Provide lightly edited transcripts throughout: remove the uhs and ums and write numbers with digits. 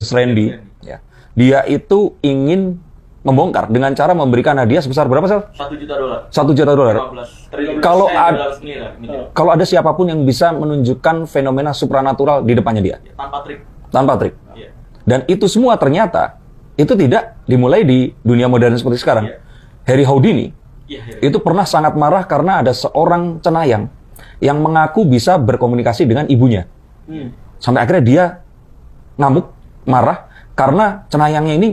Randy, ya. Dia itu ingin membongkar dengan cara memberikan hadiah sebesar berapa, Sel? $1 juta. $1 juta. 15 triliun. Kalau ada siapapun yang bisa menunjukkan fenomena supranatural di depannya dia. Tanpa trik. Tanpa trik. Iya. Dan itu semua ternyata itu tidak dimulai di dunia modern seperti sekarang. Iya. Harry Houdini Iya. itu pernah sangat marah karena ada seorang cenayang yang mengaku bisa berkomunikasi dengan ibunya. Sampai akhirnya dia ngamuk, marah, karena cenayangnya ini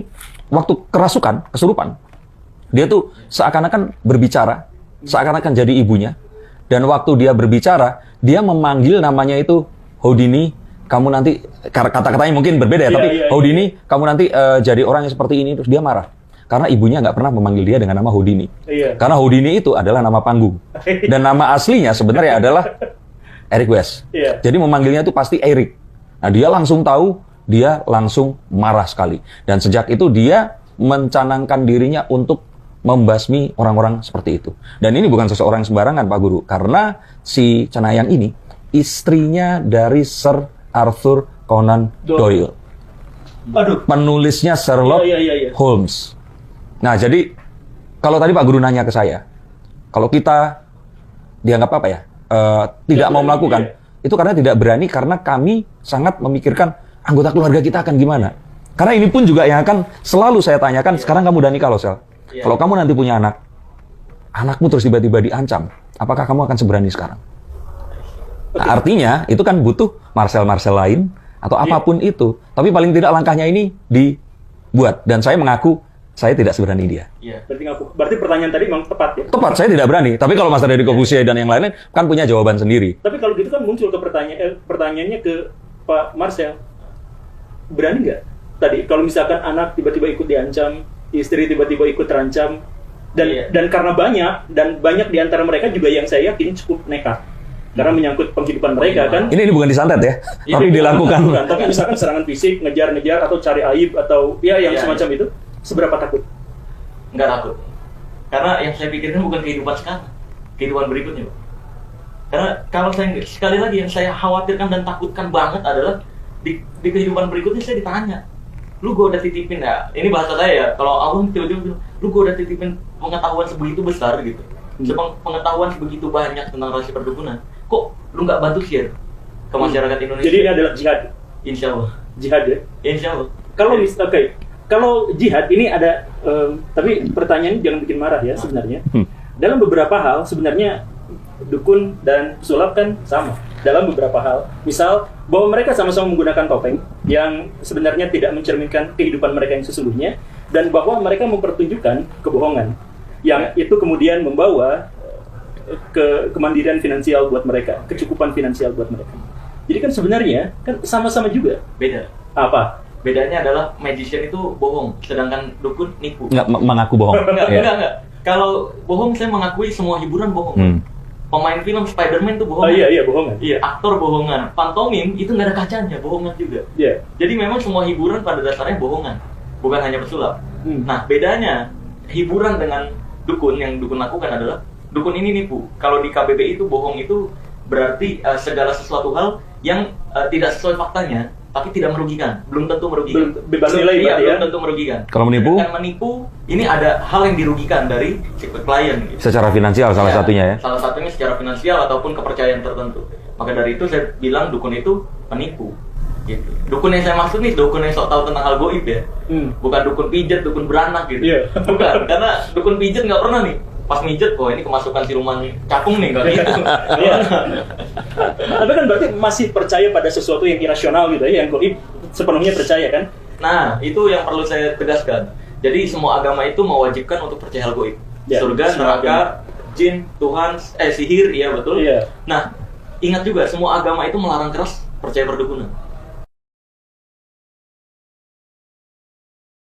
waktu kerasukan, kesurupan, dia tuh seakan-akan berbicara, seakan-akan jadi ibunya. Dan waktu dia berbicara, dia memanggil namanya itu Houdini, kamu nanti, kata-katanya mungkin berbeda ya, tapi Houdini, kamu nanti jadi orang yang seperti ini. Terus dia marah. Karena ibunya nggak pernah memanggil dia dengan nama Houdini. Karena Houdini itu adalah nama panggung. Dan nama aslinya sebenarnya adalah Eric West. Jadi memanggilnya itu pasti Eric. Nah, dia langsung tahu, dia langsung marah sekali. Dan sejak itu dia mencanangkan dirinya untuk membasmi orang-orang seperti itu. Dan ini bukan seseorang sembarangan, Pak Guru. Karena si cenayang ini, istrinya dari Sir Arthur Conan Doyle. Penulisnya Sherlock Holmes. Nah, jadi kalau tadi Pak Guru nanya ke saya, kalau kita dianggap apa ya, tidak mau melakukan, itu karena tidak berani, karena kami sangat memikirkan anggota keluarga kita akan gimana. Karena ini pun juga yang akan selalu saya tanyakan, sekarang kamu Dani kalau Sel, kalau kamu nanti punya anak, anakmu terus tiba-tiba diancam, apakah kamu akan seberani sekarang? Nah, artinya itu kan butuh Marcel lain atau apapun itu, tapi paling tidak langkahnya ini dibuat, dan saya mengaku saya tidak seberani dia. Berarti pertanyaan tadi memang tepat ya? Tepat, saya tidak berani. Tapi kalau Mas Deddy Corbuzier dan yang lain-lain kan punya jawaban sendiri. Tapi kalau gitu kan muncul ke pertanyaannya ke Pak Marcel, berani nggak? Tadi kalau misalkan anak tiba-tiba ikut diancam, istri tiba-tiba ikut terancam, dan karena banyak di antara mereka juga yang saya yakin cukup nekat. Karena menyangkut penghidupan mereka kan. Ini bukan disantet ya, tapi dilakukan. Bukan, tapi misalkan serangan fisik, ngejar-ngejar atau cari aib atau ya yang semacam itu. Seberapa takut? Nggak takut. Karena yang saya pikirkan bukan kehidupan sekarang, kehidupan berikutnya, Pak. Karena kalau saya, sekali lagi yang saya khawatirkan dan takutkan banget adalah di kehidupan berikutnya saya ditanya, lu gue udah titipin ya, ini bahasa saya ya, kalau Allah tiba-tiba bilang, lu gue udah titipin pengetahuan sebegitu besar gitu, pengetahuan sebegitu banyak tentang rahasia perdukunan, kok lu nggak bantu share ke masyarakat Indonesia? Jadi ini adalah jihad? Insya Allah. Jihad ya? Insya Allah. Kalau jihad ini ada, tapi pertanyaannya jangan bikin marah ya sebenarnya. Dalam beberapa hal sebenarnya dukun dan pesulap kan sama. Dalam beberapa hal, misal bahwa mereka sama-sama menggunakan topeng yang sebenarnya tidak mencerminkan kehidupan mereka yang sesungguhnya, dan bahwa mereka mempertunjukkan kebohongan yang itu kemudian membawa kemandirian finansial buat mereka, kecukupan finansial buat mereka. Jadi kan sebenarnya kan sama-sama juga. Beda. Apa? Bedanya adalah magician itu bohong, sedangkan dukun nipu. Nggak mengaku bohong. Enggak. Kalau bohong saya mengakui semua hiburan bohong. Pemain film Spider-Man itu bohongan. Iya, bohongan. Iya, aktor bohongan. Pantomim itu nggak ada kacanya, bohongan juga. Iya. Jadi memang semua hiburan pada dasarnya bohongan, bukan hanya pesulap. Nah, bedanya hiburan dengan dukun yang dukun lakukan adalah dukun ini nipu. Kalau di KBBI itu bohong itu berarti segala sesuatu hal yang tidak sesuai faktanya, tapi tidak merugikan, belum tentu merugikan. Bebas nilai ya? Belum tentu merugikan. Kalau menipu? Dengan menipu, ini ada hal yang dirugikan dari si klien. Gitu. Secara finansial salah satunya ya? Salah satunya secara finansial ataupun kepercayaan tertentu. Maka dari itu saya bilang dukun itu penipu. Gitu. Dukun yang saya maksud nih, dukun yang sok tahu tentang hal goib ya. Bukan dukun pijet, dukun beranak gitu. Bukan, karena dukun pijet nggak pernah nih. Pas mijet, oh ini kemasukan siluman capung nih, nggak gitu. Tapi kan berarti masih percaya pada sesuatu yang irasional gitu ya, yang goib sepenuhnya percaya kan? Nah, itu yang perlu saya tegaskan. Jadi semua agama itu mewajibkan untuk percaya hal goib. Surga, neraka, jin, Tuhan, sihir, iya betul. Nah, ingat juga semua agama itu melarang keras percaya perdukunan.